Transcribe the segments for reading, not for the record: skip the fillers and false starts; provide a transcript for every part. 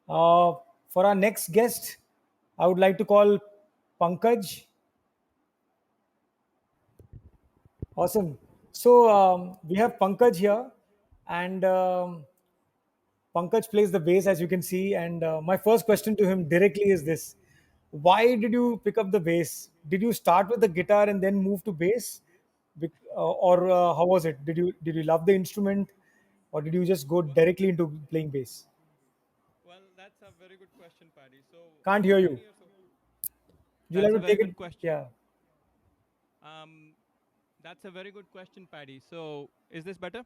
Uh, for our next guest, I would like to call Pankaj. Awesome. So we have Pankaj here, and Pankaj plays the bass, as you can see. And my first question to him directly is this: why did you pick up the bass? Did you start with the guitar and then move to bass, or how was it? Did you love the instrument, or did you just go Well, directly into playing bass? well, that's a very good question, Paddy. So I Can't was hear nine you. years old. You'll have That's a to very take good it. question. Yeah. Um, that's a very good question, Paddy. So is this better?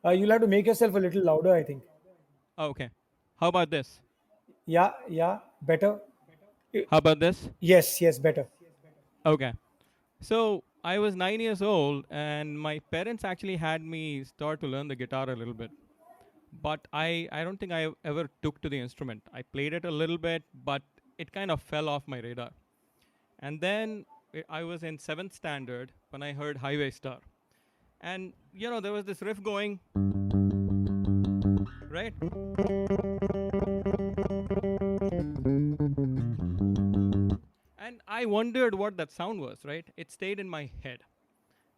You'll have to make yourself a little louder, I think. Oh, okay. How about this? Yeah, yeah, better. Y- How about this? Yes, yes, better. Okay. So I was 9 years old, and my parents actually had me start to learn the guitar a little bit. But I don't think I ever took to the instrument. I played it a little bit, but it kind of fell off my radar. And then I was in seventh standard when I heard Highway Star. And, there was this riff going, right? And I wondered what that sound was, right? It stayed in my head.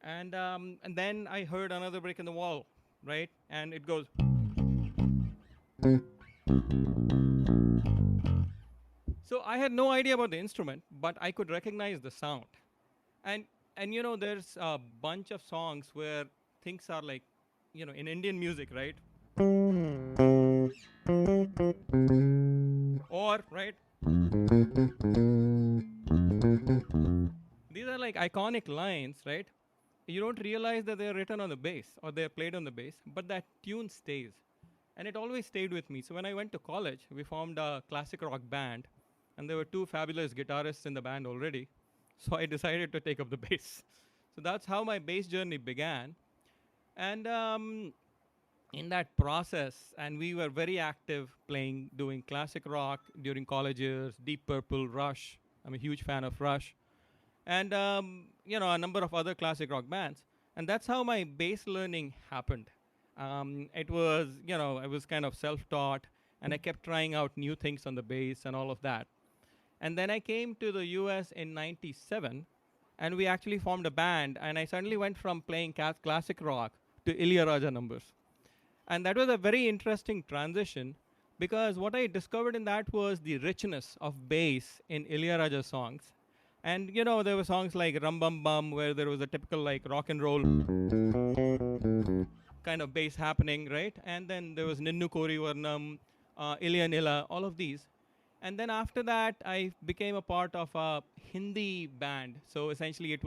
And then I heard another brick in the wall, right? And it goes. So I had no idea about the instrument, but I could recognize the sound. And and there's a bunch of songs where things are like, in Indian music, right? Or right, these are like iconic lines, right? You don't realize that they're written on the bass or they're played on the bass, but that tune stays. And it always stayed with me. So when I went to college, we formed a classic rock band, and there were two fabulous guitarists in the band already. So I decided to take up the bass. So that's how my bass journey began. And in that process, and we were very active playing, doing classic rock during college years, Deep Purple, Rush. I'm a huge fan of Rush, and a number of other classic rock bands. And that's how my bass learning happened. It was, I was kind of self-taught, and I kept trying out new things on the bass and all of that. And then I came to the US in 97, and we actually formed a band, and I suddenly went from playing classic rock to Ilyaraja numbers. And that was a very interesting transition, because what I discovered in that was the richness of bass in Ilyaraja songs. And there were songs like Rum Bum Bum, where there was a typical like rock and roll kind of bass happening, right? And then there was Ninnu Kori Varnam, Ilya Nila, all of these. And then after that, I became a part of a Hindi band. So essentially,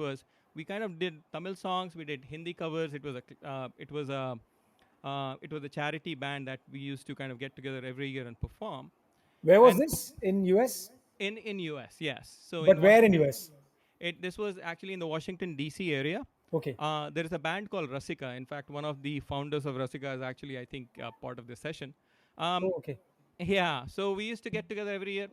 we kind of did Tamil songs, we did Hindi covers. It was a charity band that we used to kind of get together every year and perform. Where was And this in US? in US, yes. So But in where in Washington, US? this was actually in the Washington D.C. area. Okay. There is a band called Rasika. In fact, one of the founders of Rasika is actually, I think, part of this session. Oh, Um, okay. yeah, so we used to get together every year,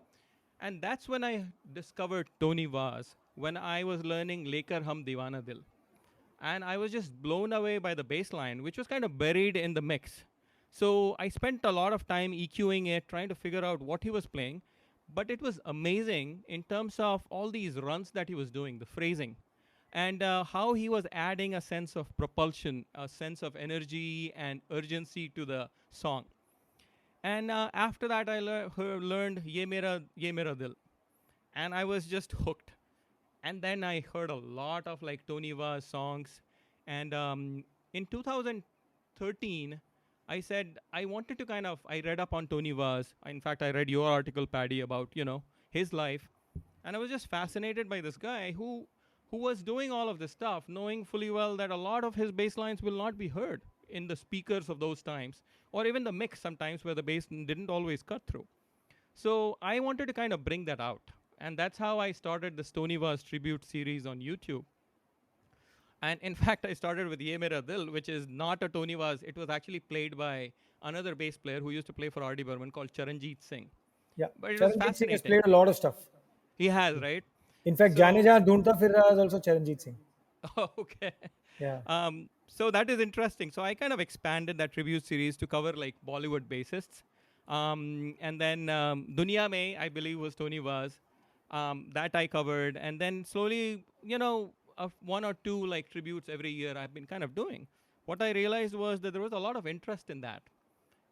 and that's when I discovered Tony Vaz, when I was learning Lekar Hum Divana Dil. And I was just blown away by the bass line, which was kind of buried in the mix. So I spent a lot of time EQing it, trying to figure out what he was playing. But it was amazing in terms of all these runs that he was doing, the phrasing, and how he was adding a sense of propulsion, a sense of energy and urgency to the song. And after that, I learned Ye Mera Dil, and I was just hooked. And then I heard a lot of like Tony Vaz songs, and in 2013, I said I wanted to I read up on Tony Vaz. In fact, I read your article, Paddy, about his life, and I was just fascinated by this guy who was doing all of this stuff, knowing fully well that a lot of his bass lines will not be heard in the speakers of those times, or even the mix sometimes where the bass didn't always cut through. So I wanted to kind of bring that out. And that's how I started the Stony Vaz tribute series on YouTube. And in fact, I started with Ye Mera Dil, which is not a Tony Vaz. It was actually played by another bass player who used to play for R.D. Burman called Charanjit Singh. Yeah, But it was Charanjit Singh has fascinating. played a lot of stuff. He has, right? In fact, Jaane So Jahan Dhoondta Fir Raha is also Charanjit Singh. okay. Yeah. So that is interesting. So I kind of expanded that review series to cover like Bollywood bassists. And then Dunia Mein, I believe, was Tony Vaz. That I covered. And then slowly, one or two like tributes every year I've been kind of doing. What I realized was that there was a lot of interest in that.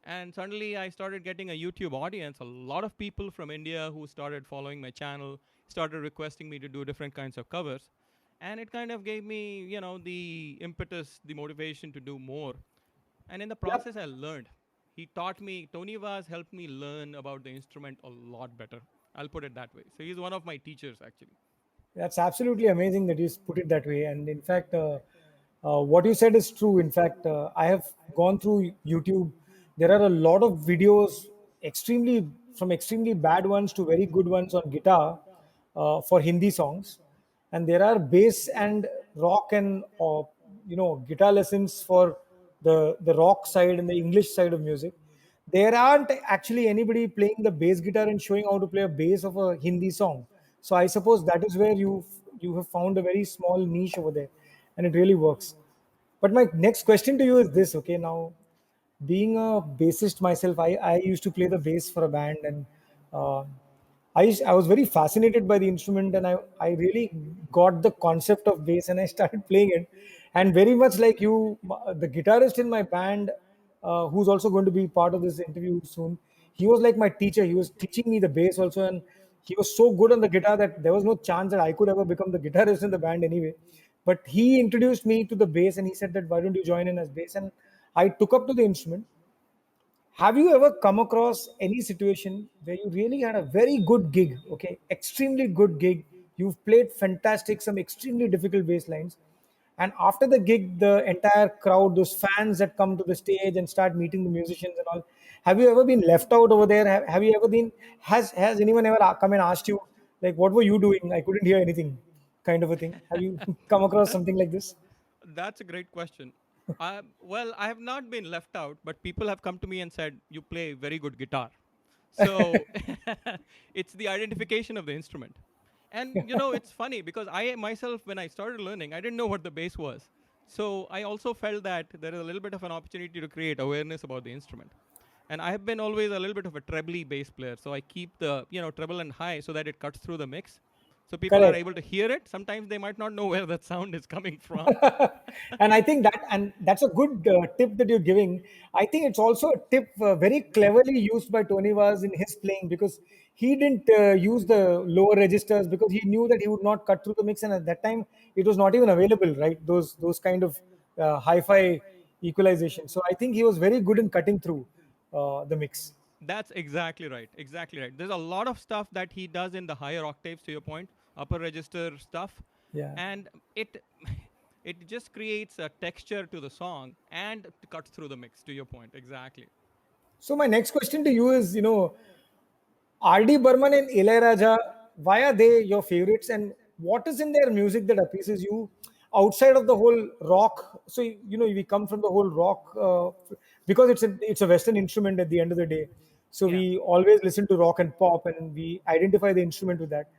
And suddenly I started getting a YouTube audience, a lot of people from India who started following my channel, started requesting me to do different kinds of covers. And it kind of gave me, the impetus, the motivation to do more. And in the Yep. process, I learned. He taught me, Tony Vaz helped me learn about the instrument a lot better. I'll put it that way. So he's one of my teachers, actually. That's absolutely amazing that you put it that way. And in fact, what you said is true. In fact, I have gone through YouTube. There are a lot of videos, extremely bad ones to very good ones on guitar for Hindi songs, and there are bass and rock and guitar lessons for the rock side and the English side of music. There aren't actually anybody playing the bass guitar and showing how to play a bass of a Hindi song. So I suppose that is where you have found a very small niche over there, and it really works. But my next question to you is this: okay, now being a bassist myself, I used to play the bass for a band, and uh, I was very fascinated by the instrument, and I really got the concept of bass, and I started playing it. And very much like you, the guitarist in my band, who's also going to be part of this interview soon, he was like my teacher. He was teaching me the bass also, and he was so good on the guitar that there was no chance that I could ever become the guitarist in the band anyway. But he introduced me to the bass, and he said that why don't you join in as bass? And I took up to the instrument. Have you ever come across any situation where you really had a very good gig, okay, extremely good gig? You've played fantastic, some extremely difficult bass lines, and after the gig, the entire crowd, those fans that come to the stage and start meeting the musicians and all, have you ever been left out over there? Have you ever been? Has anyone ever come and asked you, like, what were you doing? I couldn't hear anything, kind of a thing. Have you come across something like this? That's a great question. Well, I have not been left out, but people have come to me and said, "You play very good guitar." So it's the identification of the instrument. And it's funny because I myself, when I started learning, I didn't know what the bass was. So I also felt that there is a little bit of an opportunity to create awareness about the instrument. And I have been always a little bit of a trebly bass player. So I keep the, treble and high so that it cuts through the mix. So people are Correct. able to hear it. Sometimes they might not know where that sound is coming from. And I think that's a good tip that you're giving. I think it's also a tip very cleverly used by Tony Vaz in his playing, because he didn't use the lower registers because he knew that he would not cut through the mix, and at that time it was not even available, right? Those kind of hi-fi equalization. So I think he was very good in cutting through the mix. That's exactly right. Exactly right. There's a lot of stuff that he does in the higher octaves, to your point, upper register stuff, Yeah. and it it just creates a texture to the song and cuts through the mix. To your point, exactly. So my next question to you is, R.D. Burman and Ilayaraja, why are they your favorites, and what is in their music that appeases you outside of the whole rock? So we come from the whole rock because it's a Western instrument at the end of the day. So Yeah. we always listen to rock and pop, and we identify the instrument with that.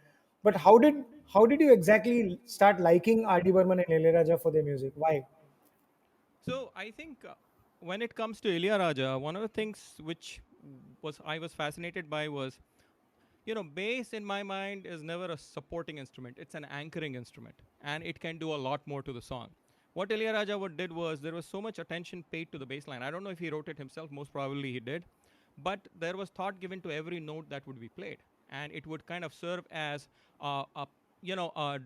But how did you exactly start liking R.D. Burman and Ilayaraja for their music? Why? So I think when it comes to Ilya Raja, one of the things which was I was fascinated by was, bass in my mind is never a supporting instrument. It's an anchoring instrument, and it can do a lot more to the song. What Ilayaraja what did was there was so much attention paid to the bass line. I don't know if he wrote it himself. Most probably he did, but there was thought given to every note that would be played, and it would kind of serve as a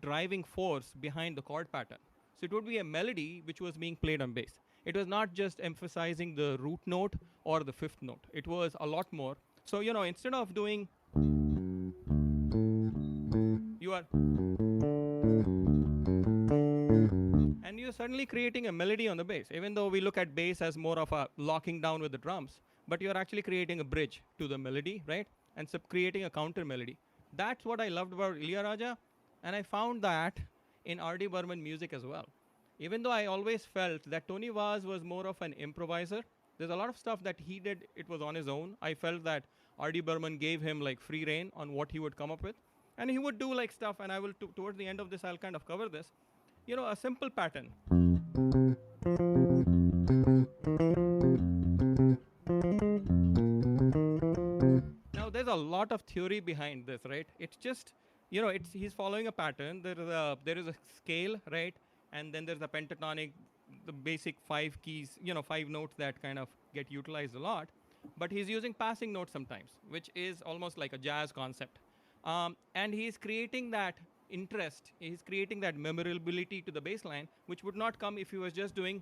driving force behind the chord pattern. So it would be a melody which was being played on bass. It was not just emphasizing the root note or the fifth note. It was a lot more. So instead of doing you are and you're suddenly creating a melody on the bass, even though we look at bass as more of a locking down with the drums, but you're actually creating a bridge to the melody, right? And so creating a counter melody. That's what I loved about Ilya Raja, and I found that in RD Burman music as well. Even though I always felt that Tony Vaz was more of an improviser, there's a lot of stuff that he did, it was on his own. I felt that R.D. Burman gave him like free reign on what he would come up with, and he would do like stuff. And I will towards the end of this, I'll kind of cover this. A simple pattern. Now, there's a lot of theory behind this, right? It's just, it's he's following a pattern. There is a scale, right? And then there's a pentatonic, the basic five keys, five notes that kind of get utilized a lot. But he's using passing notes sometimes, which is almost like a jazz concept. And he's creating that interest. He's creating that memorability to the bass line, which would not come if he was just doing.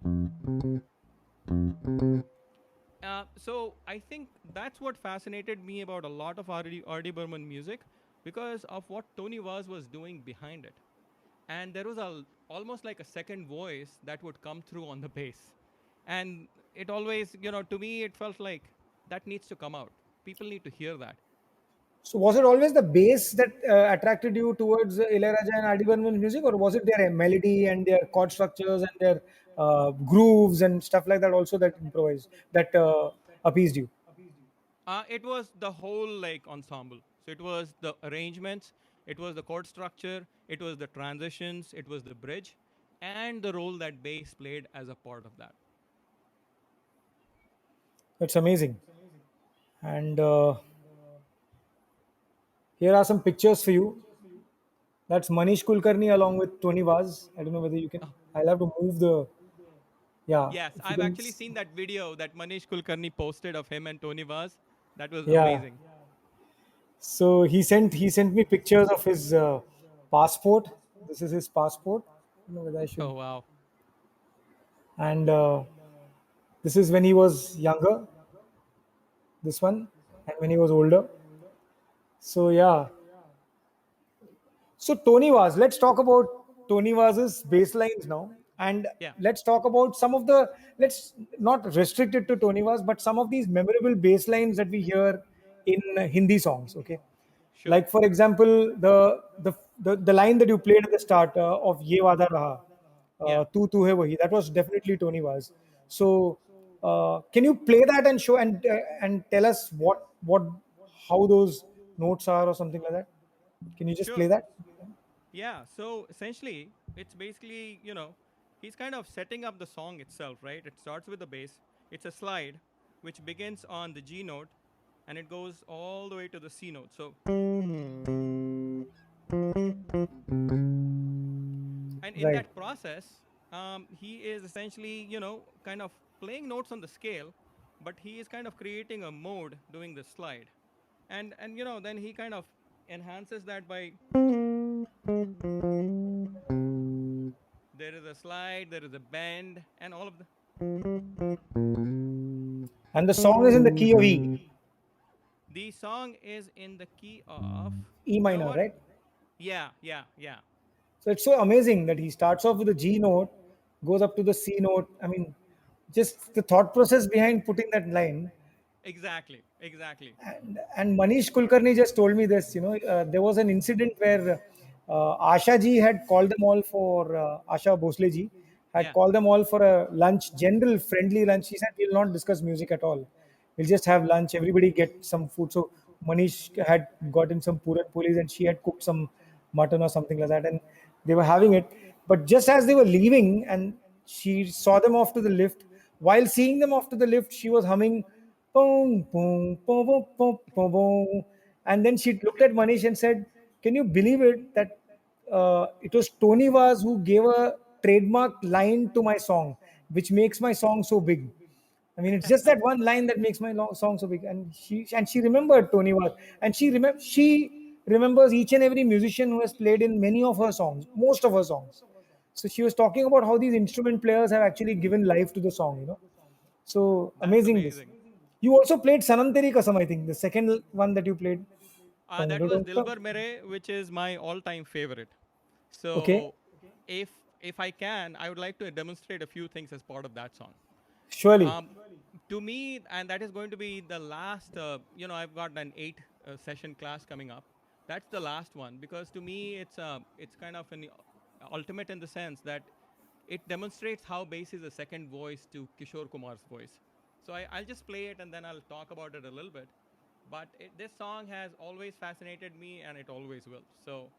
So I think that's what fascinated me about a lot of R.D. Burman music, because of what Tony was doing behind it. And there was almost like a second voice that would come through on the bass. And it always, to me, it felt like that needs to come out. People need to hear that. So was it always the bass that attracted you towards Ilayaraja and R.D. Burman's music, or was it their melody and their chord structures and their grooves and stuff like that also that improvised that appeased you? It was the whole like ensemble. So it was the arrangements, it was the chord structure, it was the transitions, it was the bridge, and the role that bass played as a part of that. It's amazing. And here are some pictures for you. That's Manish Kulkarni along with Tony Vaz. I don't know whether you can. Oh, I'll have to move the. Yeah, yes, if you I've can. actually seen that video that Manish Kulkarni posted of him and Tony Vaz. That was Yeah. amazing. So he sent me pictures of his passport. This is his passport. I don't know whether I should. Oh, wow. And this is when he was younger. This one, and when he was older. So yeah. So Tony Vaz, let's talk about Tony Vaz's bass lines now, and Yeah, let's talk about some of the. Let's not restrict it to Tony Vaz, but some of these memorable bass lines that we hear in Hindi songs. Okay, sure. like for example, the line that you played at the start of Ye Wada Raha, Yeah, Tu Hai Wahi, that was definitely Tony Vaz. So can you play that and show and tell us what how those notes are or something like that? Can you just play sure. that? Yeah, so essentially, it's basically, he's kind of setting up the song itself, right? It starts with the bass. It's a slide which begins on the G note and it goes all the way to the C note. So, and in Right. that process, he is essentially, kind of playing notes on the scale, but he is kind of creating a mode doing the slide. And then he kind of enhances that by there is a slide, there is a bend, and all of the. And the song is in the key of E, The song is in the key of. E You know minor, what? right? Yeah, yeah, yeah. So it's so amazing that he starts off with the G note, goes up to the C note. I mean, just the thought process behind putting that line. Exactly, exactly. And Manish Kulkarni just told me this. There was an incident where Asha ji had called them all for Asha Bhosle ji had Yeah, called them all for a lunch, general friendly lunch. She said, "We'll not discuss music at all. We'll just have lunch. Everybody get some food." So Manish had gotten some puran pulis and she had cooked some mutton or something like that, and they were having it. But just as they were leaving, and she saw them off to the lift. While seeing them off to the lift, she was humming boom, boom, boom, boom, boom, boom, boom. And then she looked at Manish and said, "Can you believe it that it was Tony Vaz who gave a trademark line to my song, which makes my song so big." I mean, it's just that one line that makes my song so big. And she remembered Tony Vaz, and she remembers each and every musician who has played in many of her songs, most of her songs. So she was talking about how these instrument players have actually given life to the song. So that's amazing this. amazing. You also played Sananteri Kasam, I think, the second one that you played. That was Dilbar Mere, which is my all-time favorite. Okay, So, if if I can, I would like to demonstrate a few things as part of that song. surely. Um, to me, and that is going to be the last. I've got an 8 session class coming up. That's the last one because to me, it's kind of an ultimate in the sense that it demonstrates how bass is a second voice to Kishore Kumar's voice. So I'll just play it and then I'll talk about it a little bit. But this song has always fascinated me, and it always will. So,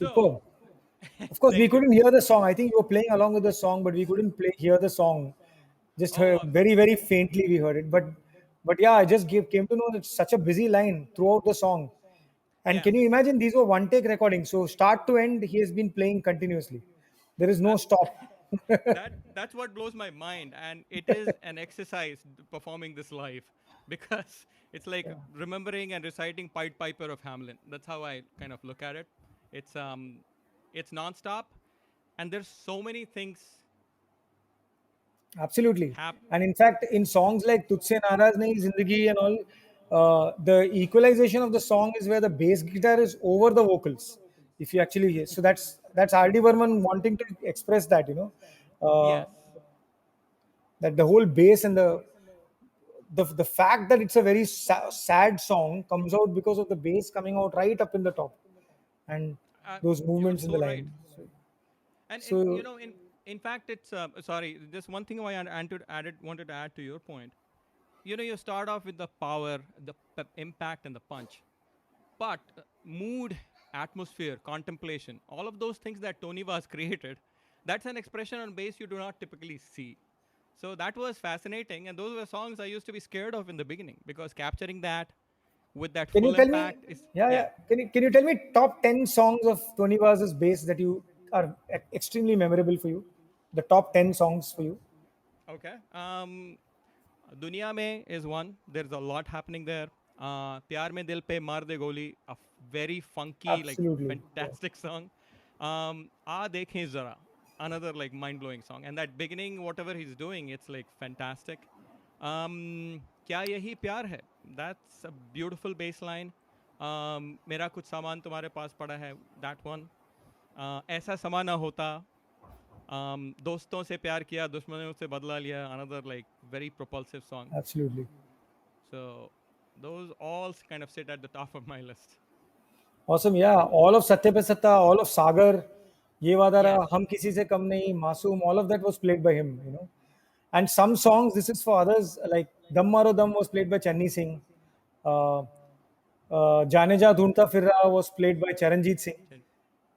so Superb. Of course, we thank you. couldn't hear the song. I think you were playing along with the song, but we couldn't hear the song. Just Oh, very, very faintly we heard it. But yeah, I just came to know that it's such a busy line throughout the song. And yeah. can you imagine these were one take recordings? So start to end, he has been playing continuously. There is no Uh, stop. that's what blows my mind, and it is an exercise performing this live because it's like Yeah, remembering and reciting Pied Piper of Hamelin. That's how I kind of look at it. It's um, it's nonstop, and there's so many things absolutely. hap. And in fact, in songs like Tujhse Naraz Nahi Zindagi and all, the equalization of the song is where the bass guitar is over the vocals. If you actually hear, so that's R.D. Burman wanting to express that, uh, Yes, that the whole bass and the fact that it's a very sad song comes out because of the bass coming out right up in the top and those you're movements in the so right. line. And you So know, in fact, it's sorry. Just one thing I wanted to add to your point. You know, you start off with the power, the impact, and the punch. But mood, atmosphere, contemplation, all of those things that Tony was created, that's an expression on bass you do not typically see. So that was fascinating, and those were songs I used to be scared of in the beginning because capturing that with that can you full tell me? impact is Yeah, yeah. yeah. Can you tell me top 10 songs of Tony Vaz's bass that you are extremely memorable for you? The top 10 songs for you. Okay. Dunia Mein is one. There's a lot happening there. Pyar Mein Dil Pe Mar De Goli, a very funky, like Absolutely. Yeah. fantastic song. Aa Dekhe Zara, another like mind blowing song. And that beginning, whatever he's doing, it's like fantastic. Kya Yahi Pyar Hai? That's a beautiful bass line. Mera Kuch Saman Tumhare Paas Pada Hai, that one. Aisa Sama Na Hota, दोस्तों से प्यार किया दुश्मनों से बदला लिया, another like very propulsive song. Absolutely. So those all kind of sit at the top of my list. Awesome. Yeah. All of Satya Pe Satta, all of Sagar, Ye Wada Yes. Raha, Hum Kisi Se Kam Nahi, Masoom, all of that was played by him. And some songs, this is for others, like Dam Maro Dam was played by Channi Singh. Uh, Jaane Ja Dhoondta Fir Raha was played by Charanjit Singh.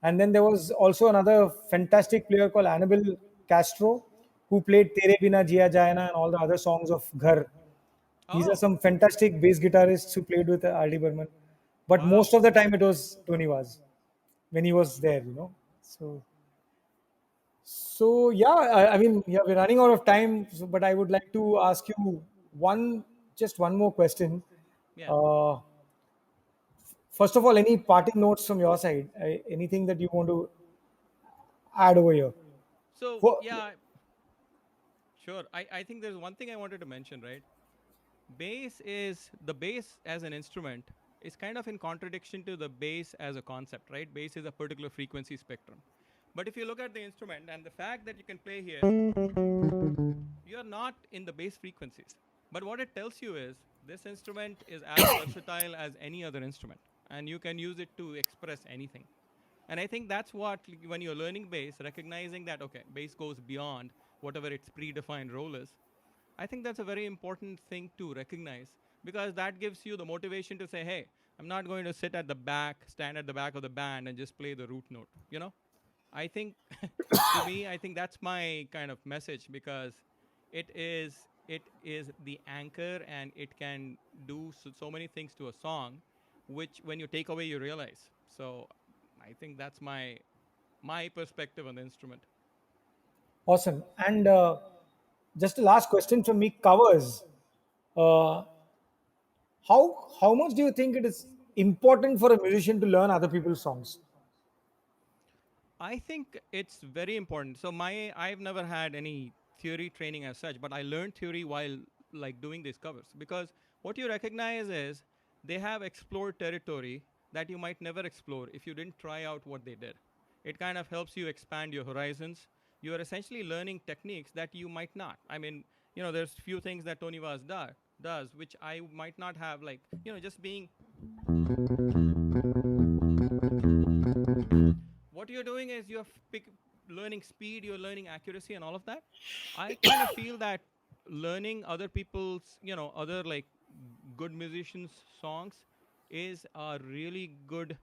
And then there was also another fantastic player called Annabel Castro, who played Tere Bina Jiya Jayana and all the other songs of Ghar. These are Oh, some fantastic bass guitarists who played with R.D. Burman. But wow. most of the time it was Tony Vaz when he was there. So yeah, I mean, yeah, we're running out of time, but I would like to ask you just one more question. Yeah. Uh, First of all, any parting notes from your side? Anything that you want to add over here? So For, yeah, sure. I think there's one thing I wanted to mention, right? Bass as an instrument is kind of in contradiction to the bass as a concept, right? Bass is a particular frequency spectrum. But if you look at the instrument and the fact that you can play here, you're not in the bass frequencies. But what it tells you is this instrument is as versatile as any other instrument. and you can use it to express anything. And I think that's what, when you're learning bass, recognizing that, okay, bass goes beyond whatever its predefined role is. I think that's a very important thing to recognize, because that gives you the motivation to say, hey, I'm not going to sit at the back, stand at the back of the band and just play the root note, you know? I think, to me, I think that's my kind of message, because it is the anchor, and it can do so many things to a song, which when you take away you realize. So I think that's my perspective on the instrument. Awesome. And just a last question from me, covers. Uh, how much do you think it is important for a musician to learn other people's songs? I think it's very important. So I've never had any theory training as such, but I learned theory while like doing these covers, because what you recognize is they have explored territory that you might never explore if you didn't try out what they did. It kind of helps you expand your horizons. You are essentially learning techniques that you might not. I mean, there's few things that Tony Vaz does which I might not have, like, just being, what you're doing is you're learning speed, you're learning accuracy, and all of that. I kind of feel that learning other people's, other like good musicians' songs is a really good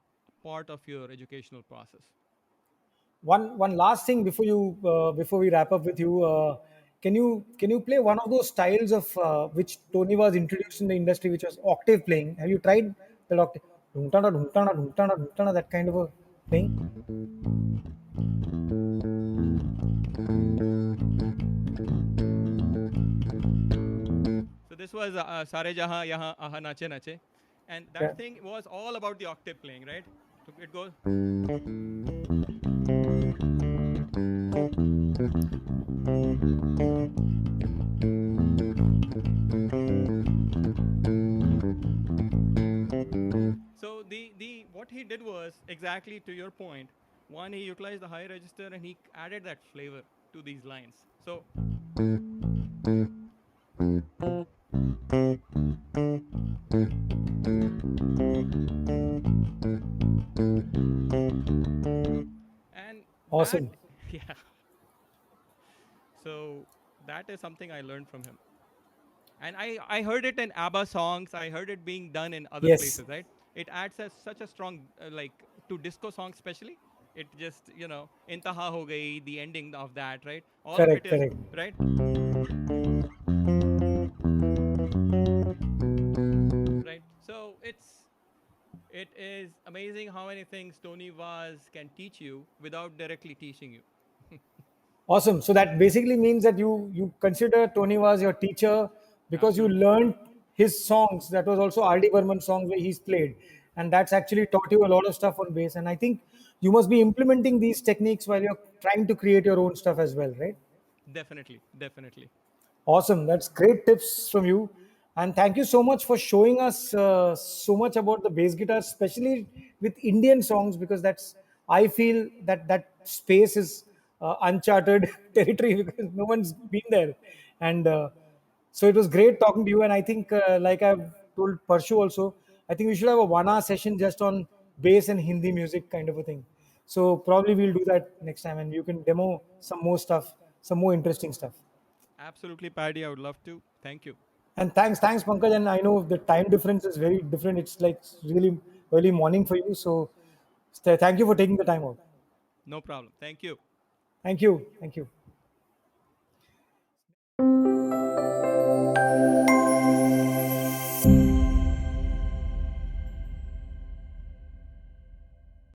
part of your educational process. One last thing before we wrap up with you, can you play one of those styles of which Tony was introduced in the industry, which was octave playing? Have you tried that octave? Dhumtana, dhumtana, dhumtana, dhumtana, that kind of a playing? So this was Sare Jaha Yaha Aha Nache Nache, and Yeah. that thing was all about the octave playing, right? So it goes. So the what he did was exactly to your point. One, he utilized the high register and he added that flavor to these lines. So, and that, Awesome. yeah. So that is something I learned from him. And I heard it in ABBA songs. I heard it being done in other Yes. places, right? It adds such a strong, like, to disco songs, especially. It just, Intaha Ho Gayi, the ending of that, right? All of it Correct. is, Correct. right? Right. So it is amazing how many things Tony Vaz can teach you without directly teaching you. Awesome. So that basically means that you consider Tony was your teacher because you Absolutely. learned his songs. That was also R.D. Burman songs where he's played, and that's actually taught you a lot of stuff on bass. And I think you must be implementing these techniques while you're trying to create your own stuff as well, right? Definitely. Definitely. Awesome. That's great tips from you. And thank you so much for showing us so much about the bass guitar, especially with Indian songs, because I feel that space is uncharted territory because no one's been there. And so it was great talking to you. And I think, like I've told Parshu also, I think we should have a 1 hour session just on bass and Hindi music kind of a thing. So probably we'll do that next time and you can demo some more stuff, some more interesting stuff. Absolutely, Paddy. I would love to. Thank you. And thanks, Pankaj. And I know the time difference is very different. It's like really early morning for you. So thank you for taking the time out. No problem. Thank you. Thank you. Thank you.